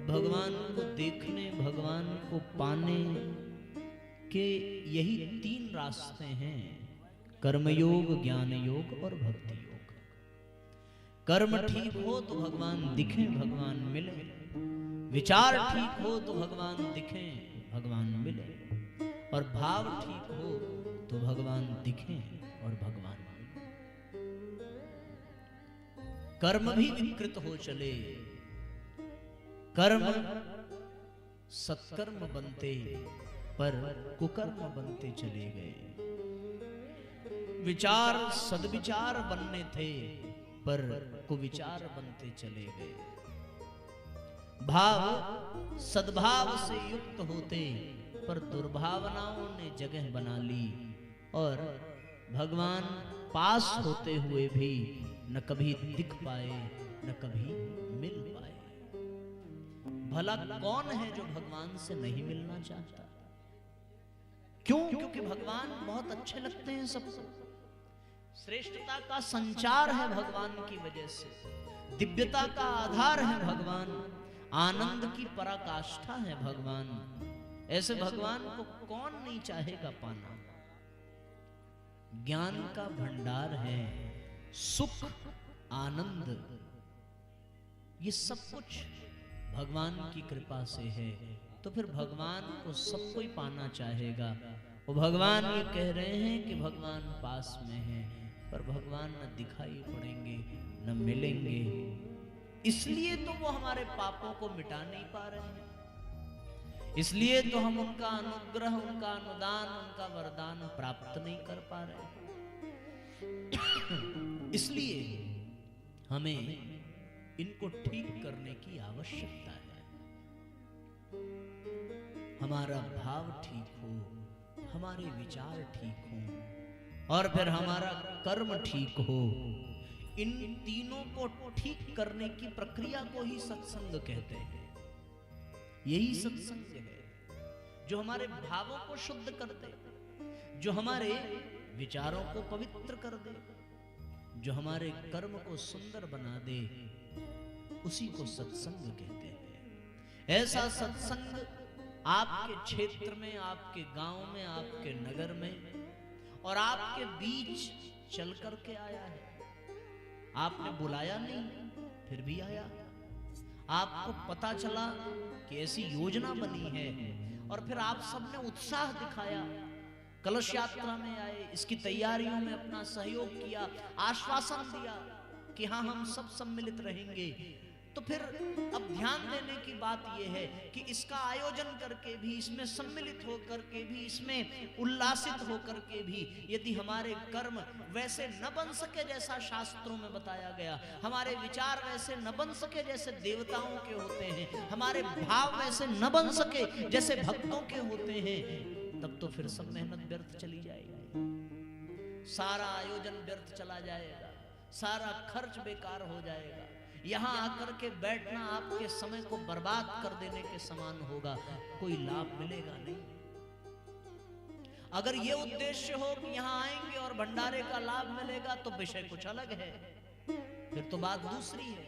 अब भगवान को देखने, भगवान को पाने के यही 3 रास्ते हैं, कर्मयोग, ज्ञान योग और भक्ति योग। कर्म ठीक हो तो भगवान दिखे, भगवान मिले। विचार ठीक हो तो भगवान दिखे, भगवान मिले। और भाव ठीक हो तो भगवान दिखे और भगवान मिले। कर्म भी विकृत हो चले, कर्म सत्कर्म बनते पर कुकर्म बनते चले गए। विचार सद्विचार बनने थे पर कुविचार बनते चले गए। भाव सद्भाव से युक्त होते पर दुर्भावनाओं ने जगह बना ली। और भगवान पास होते हुए भी न कभी दिख पाए न कभी मिल पाए। भला कौन है जो भगवान से नहीं मिलना चाहता? क्यों? क्योंकि भगवान बहुत अच्छे लगते हैं सबको। श्रेष्ठता का संचार है भगवान की वजह से, दिव्यता का आधार है भगवान, आनंद की पराकाष्ठा है भगवान। ऐसे भगवान को कौन नहीं चाहेगा पाना? ज्ञान का भंडार है, सुख आनंद, ये सब कुछ भगवान की कृपा से है। तो फिर भगवान को सब कोई पाना चाहेगा। वो भगवान ये कह रहे हैं कि भगवान पास में है, पर भगवान न दिखाई पड़ेंगे न मिलेंगे। इसलिए तो वो हमारे पापों को मिटा नहीं पा रहे हैं, इसलिए तो हम उनका अनुग्रह, उनका अनुदान, उनका वरदान प्राप्त नहीं कर पा रहे। इसलिए हमें इनको ठीक करने की आवश्यकता है। हमारा भाव ठीक हो, हमारे विचार ठीक हो और फिर हमारा कर्म ठीक हो। इन तीनों को ठीक करने की प्रक्रिया को ही सत्संग कहते हैं। यही सत्संग है जो हमारे भावों को शुद्ध कर दे, जो हमारे विचारों को पवित्र कर दे, जो हमारे कर्म को सुंदर बना दे, उसी को सत्संग कहते हैं। ऐसा सत्संग आपके क्षेत्र में, आपके गांव में, आपके नगर में और आपके बीच चल करके आया है। आपने बुलाया नहीं, फिर भी आया। आपको पता चला कि ऐसी योजना बनी है और फिर आप सबने उत्साह दिखाया, कलश यात्रा में आए, इसकी तैयारियों में अपना सहयोग किया, आश्वासन दिया कि हाँ हम सब सम्मिलित रहेंगे। तो फिर अब ध्यान देने की बात यह है कि इसका आयोजन करके भी, इसमें सम्मिलित होकर के भी, इसमें उल्लासित होकर के भी यदि हमारे कर्म वैसे न बन सके जैसा शास्त्रों में बताया गया, हमारे विचार वैसे न बन सके जैसे देवताओं के होते हैं, हमारे भाव वैसे न बन सके जैसे भक्तों के होते हैं, तब तो फिर सब मेहनत व्यर्थ चली जाएगी, सारा आयोजन व्यर्थ चला जाएगा, सारा खर्च बेकार हो जाएगा। यहां आकर के बैठना आपके समय को बर्बाद कर देने के समान होगा, कोई लाभ मिलेगा नहीं। अगर ये उद्देश्य हो कि यहां आएंगे और भंडारे का लाभ मिलेगा तो विषय कुछ अलग है, फिर तो बात दूसरी है।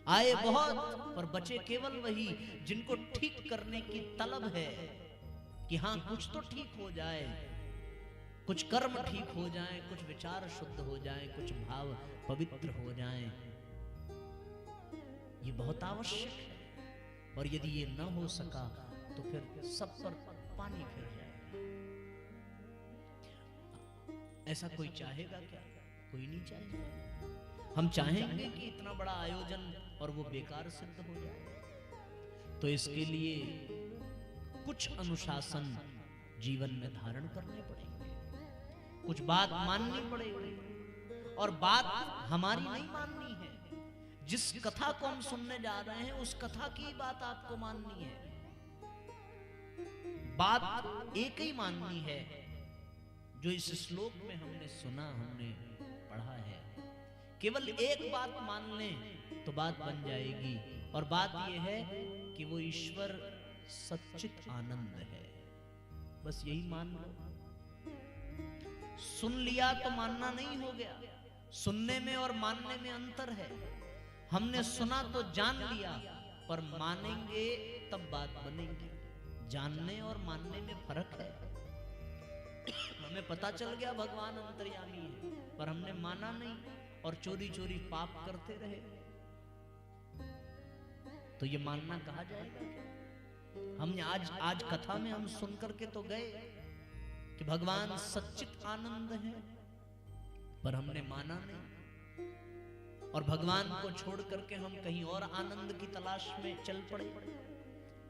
आए बहुत पर बचे केवल वही जिनको ठीक करने की तलब है कि हाँ कुछ तो ठीक हो जाए, कुछ कर्म ठीक हो जाए, कुछ विचार शुद्ध हो जाए, कुछ भाव पवित्र हो जाए। ये बहुत आवश्यक है। और यदि ये न हो सका तो फिर सब पर पानी फिर जाएगा। ऐसा कोई चाहेगा क्या? कोई नहीं चाहेगा। हम चाहेंगे कि इतना बड़ा आयोजन और वो बेकार सिद्ध हो जाए। तो इसके लिए कुछ अनुशासन जीवन में धारण करने पड़ेंगे, कुछ बात माननी पड़ेगी। और बात हमारी नहीं माननी है, जिस कथा को हम सुनने जा रहे हैं उस कथा की बात आपको माननी है। बात एक ही माननी है जो इस श्लोक में हमने सुना, हमने पढ़ा है। केवल एक बात मान लें तो बात बन जाएगी, और बात यह है कि वो ईश्वर सच्चित आनंद है। बस यही मान लो। सुन लिया तो मानना नहीं हो गया, सुनने में और मानने में अंतर है। हमने सुना तो जान लिया, पर मानेंगे तब बात बनेगी। जानने और मानने में फर्क है। हमें पता चल गया भगवान अंतर्यामी है, पर हमने माना नहीं और चोरी चोरी पाप करते रहे, तो ये मानना कहा जाएगा क्या? हमने आज कथा में हम सुन करके तो गए कि भगवान सच्चित आनंद है, पर हमने माना नहीं और भगवान को छोड़ करके हम कहीं और आनंद की तलाश में चल पड़े,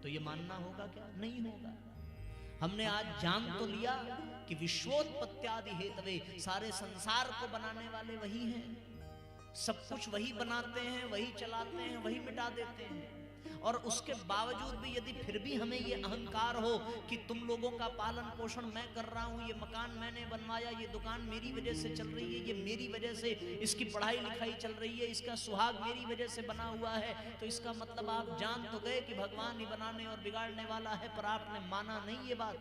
तो ये मानना होगा क्या? नहीं होगा। हमने आज जान तो लिया कि विश्वोत्पत्त्यादि हेतवे, सारे संसार को बनाने वाले वही हैं, सब कुछ वही बनाते हैं, वही चलाते हैं, वही मिटा देते हैं, और उसके बावजूद भी यदि फिर भी हमें ये अहंकार हो कि तुम लोगों का पालन पोषण मैं कर रहा हूं, ये मकान मैंने बनवाया, ये दुकान मेरी वजह से चल रही है, ये मेरी वजह से इसकी पढ़ाई लिखाई चल रही है, इसका सुहाग मेरी वजह से बना हुआ है, तो इसका मतलब आप जान तो गए कि भगवान ही बनाने और बिगाड़ने वाला है, पर आपने माना नहीं ये बात।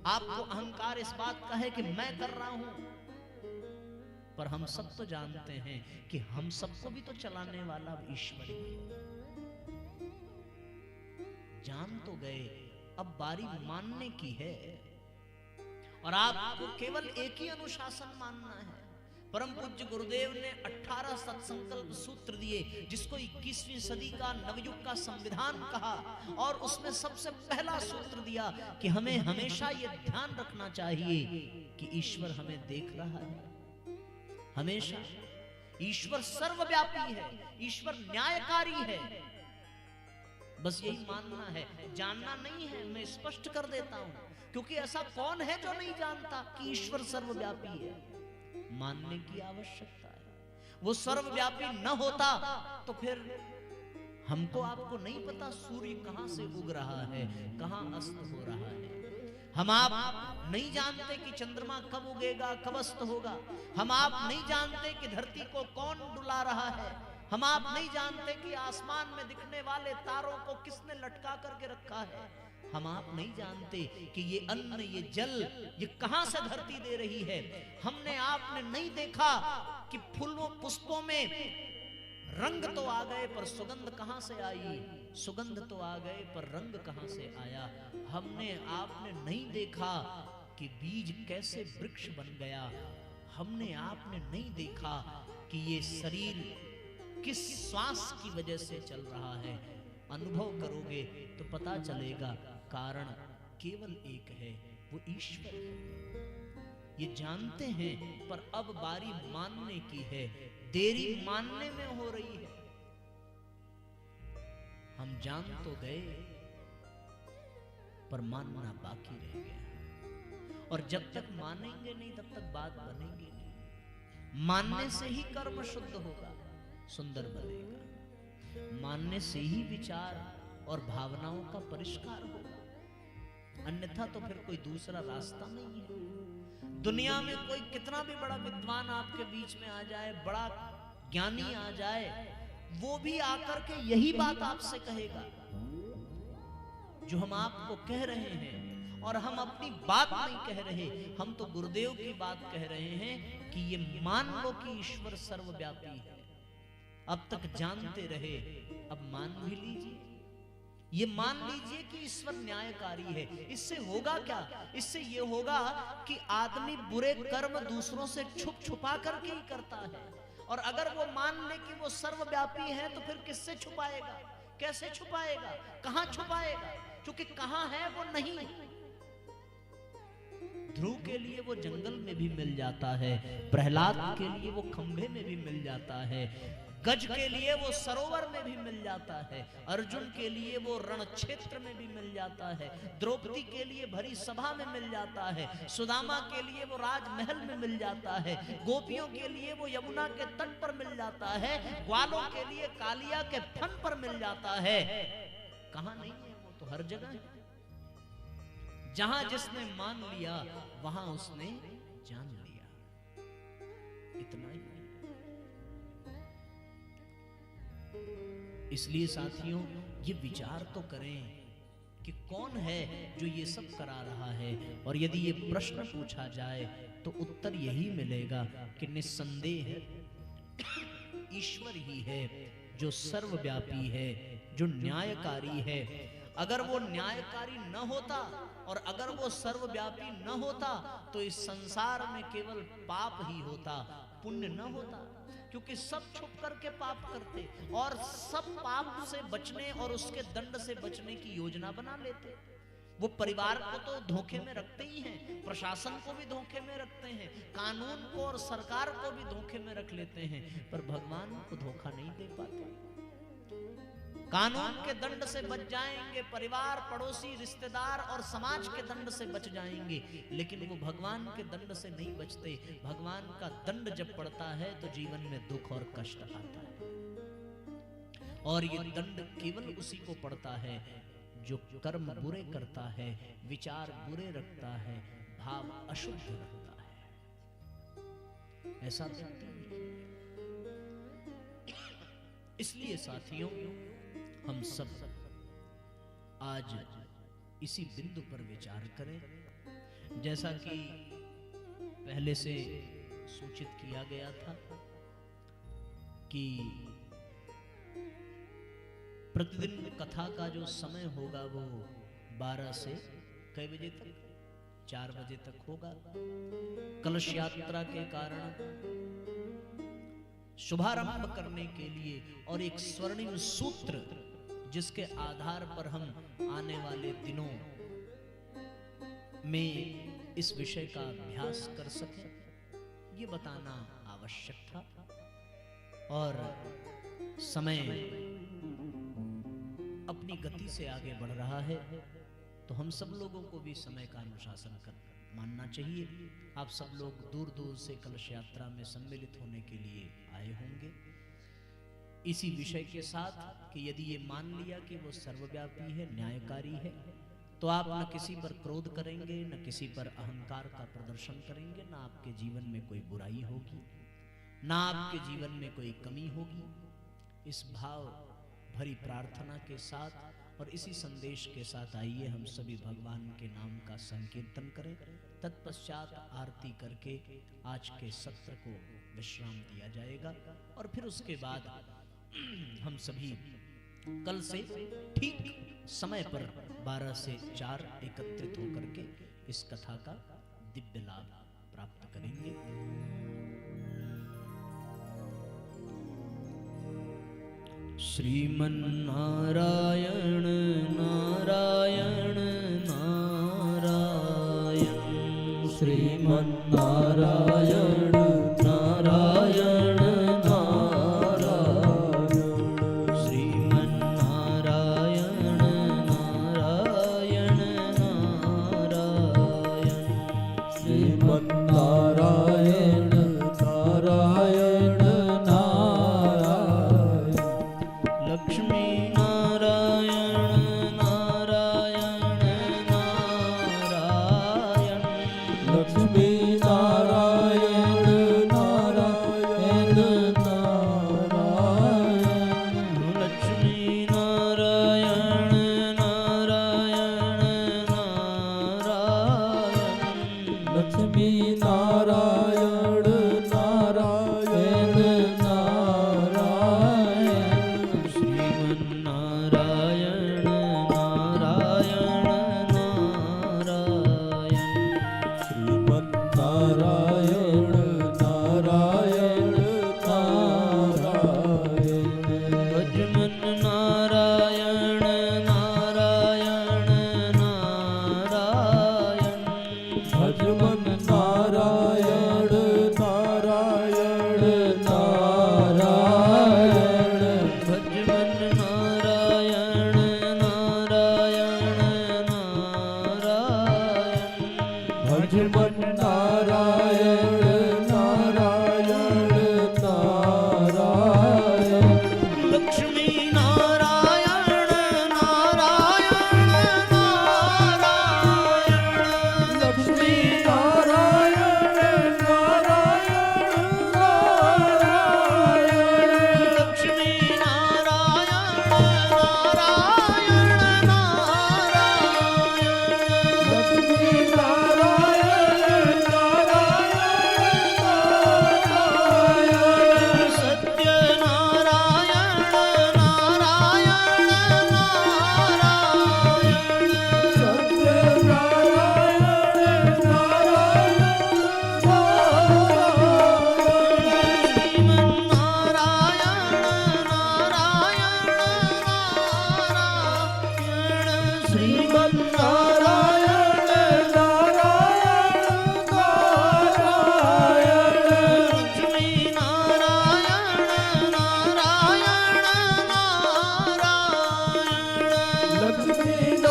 आपको अहंकार इस बात का है कि मैं कर रहा हूं, पर हम सब तो जानते हैं कि हम सबको भी तो चलाने वाला ईश्वर ही है। जान तो गए, अब बारी मानने की है, और आपको केवल एक ही अनुशासन मानना है। परम पूज्य गुरुदेव ने 18 सत्संकल्प सूत्र दिए, जिसको 21वीं सदी का नवयुग का संविधान कहा, और उसमें सबसे पहला सूत्र दिया कि हमें हमेशा यह ध्यान रखना चाहिए कि ईश्वर हमें देख रहा है। हमेशा ईश्वर सर्वव्यापी है, ईश्वर न्यायकारी है, बस यही मानना है, जानना नहीं है। मैं स्पष्ट कर देता हूं, क्योंकि ऐसा कौन है जो नहीं जानता कि ईश्वर सर्वव्यापी है। मानने की आवश्यकता है। वो सर्वव्यापी न होता तो फिर हमको आपको नहीं पता सूर्य कहां से उग रहा है, कहां अस्त हो रहा है। हम आप नहीं जानते कि चंद्रमा कब उगेगा, कब अस्त होगा। हम आप नहीं जानते कि धरती को कौन डुला रहा है। हम आप नहीं जानते कि आसमान में दिखने वाले तारों को किसने लटका करके रखा है। हम आप नहीं जानते कि ये अन्न, ये जल, ये कहां से धरती दे रही है। हमने आपने नहीं देखा कि फूलों पुष्पों में रंग तो आ गए, पर सुगंध कहां से आई। सुगंध तो आ गए, पर रंग कहां से आया। हमने आपने नहीं देखा कि बीज कैसे वृक्ष बन गया। हमने आपने नहीं देखा कि ये शरीर किस श्वास की वजह से चल रहा है। अनुभव करोगे तो पता चलेगा, कारण केवल एक है, वो ईश्वर है। ये जानते हैं, पर अब बारी मानने की है। देरी मानने में हो रही है। हम जान तो गए, पर मानना बाकी रह गया, और जब तक मानेंगे नहीं तब तक बात बनेगी नहीं। मानने से ही कर्म शुद्ध होगा, सुंदर बनेगा। मानने से ही विचार और भावनाओं का परिष्कार होगा, अन्यथा तो फिर कोई दूसरा रास्ता नहीं है। दुनिया में कोई कितना भी बड़ा विद्वान आपके बीच में आ जाए, बड़ा ज्ञानी आ जाए, वो भी आकर के यही बात आपसे कहेगा जो हम आपको कह रहे हैं। और हम अपनी बात नहीं कह रहे, हम तो गुरुदेव की बात कह रहे हैं कि ये मान लो कि ईश्वर सर्वव्यापी है। अब तक जानते रहे, अब मान भी लीजिए। ये मान लीजिए कि ईश्वर न्यायकारी है। इससे होगा क्या? इससे ये होगा कि आदमी बुरे कर्म दूसरों से छुप छुपा करके ही करता है, और अगर वो मान ले कि वो सर्वव्यापी है तो फिर किससे छुपाएगा, कैसे छुपाएगा, कहां छुपाएगा? क्योंकि कहां है वो नहीं। ध्रुव के लिए वो जंगल में भी मिल जाता है, प्रहलाद के लिए वो खंभे में भी मिल जाता है, गज के लिए वो सरोवर में भी मिल जाता है, अर्जुन के लिए वो रण क्षेत्र में भी मिल जाता है, द्रौपदी के लिए भरी सभा में मिल जाता है, सुदामा के लिए वो राजमहल में मिल जाता है, गोपियों के लिए वो यमुना के तट पर मिल जाता है, ग्वालों के लिए कालिया के फन पर मिल जाता है। कहां नहीं है? वो तो हर जगह है। जहां जिसने मान लिया वहां उसने जान लिया। इतना ही। इसलिए साथियों, ये विचार तो करें कि कौन है जो ये सब करा रहा है। और यदि ये प्रश्न पूछा जाए तो उत्तर यही मिलेगा कि निस्संदेह ईश्वर ही है जो सर्वव्यापी है, जो न्यायकारी है। अगर वो न्यायकारी न होता और अगर वो सर्वव्यापी न होता तो इस संसार में केवल पाप ही होता, पुण्य न होता। क्योंकि सब छुप करके पाप करते और सब पाप से बचने और उसके दंड से बचने की योजना बना लेते। वो परिवार को तो धोखे में रखते ही हैं, प्रशासन को भी धोखे में रखते हैं, कानून को और सरकार को भी धोखे में रख लेते हैं, पर भगवान को धोखा नहीं दे पाते। कानून के दंड से बच जाएंगे, परिवार, पड़ोसी, रिश्तेदार और समाज के दंड से बच जाएंगे, लेकिन वो भगवान के दंड से नहीं बचते। भगवान का दंड जब पड़ता है तो जीवन में दुख और कष्ट आता है, और ये दंड केवल उसी को पड़ता है जो कर्म बुरे करता है, विचार बुरे रखता है, भाव अशुद्ध रखता है। ऐसा व्यक्ति इसलिए साथियों, हम सब आज इसी बिंदु पर विचार करें। जैसा कि पहले से सूचित किया गया था कि प्रतिदिन कथा का जो समय होगा वो 12 से कई बजे तक, 4 बजे तक होगा। कलश यात्रा के कारण शुभारंभ करने के लिए और एक स्वर्णिम सूत्र जिसके आधार पर हम आने वाले दिनों में इस विषय का अभ्यास कर सकें, ये बताना आवश्यक था। और समय अपनी गति से आगे बढ़ रहा है तो हम सब लोगों को भी समय का अनुशासन कर मानना चाहिए। आप सब लोग दूर दूर से कलश यात्रा में सम्मिलित होने के लिए आए होंगे इसी विषय के साथ कि यदि ये मान लिया कि वो सर्वव्यापी है, न्यायकारी है, तो आप न किसी पर क्रोध करेंगे, न किसी पर अहंकार का प्रदर्शन करेंगे, न आपके जीवन में कोई बुराई होगी, न आपके जीवन में कोई कमी होगी। इस भाव भरी प्रार्थना के साथ और इसी संदेश के साथ आइए हम सभी भगवान के नाम का संकीर्तन करें। तत्पश्चात आरती करके आज के सत्र को विश्राम दिया जाएगा और फिर उसके बाद हम सभी कल से ठीक समय पर 12 से 4 एकत्रित होकर के इस कथा का दिव्य लाभ प्राप्त करेंगे। श्रीमन नारायण नारायण नारायण, श्रीमन नारायण नारायण नारायण, श्रीमन नारायण नारायण नारायण, श्रीमन नारायण नारायण नारायण, लक्ष्मी नारायण नारायण नारायण, लक्ष्मी नारायण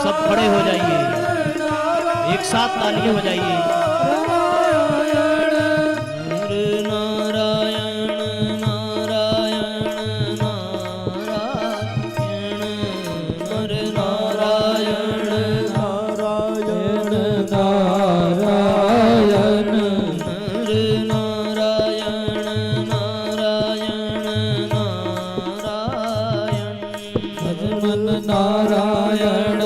सब खड़े हो जाइए, एक साथ तालियां बजाइए। नारायण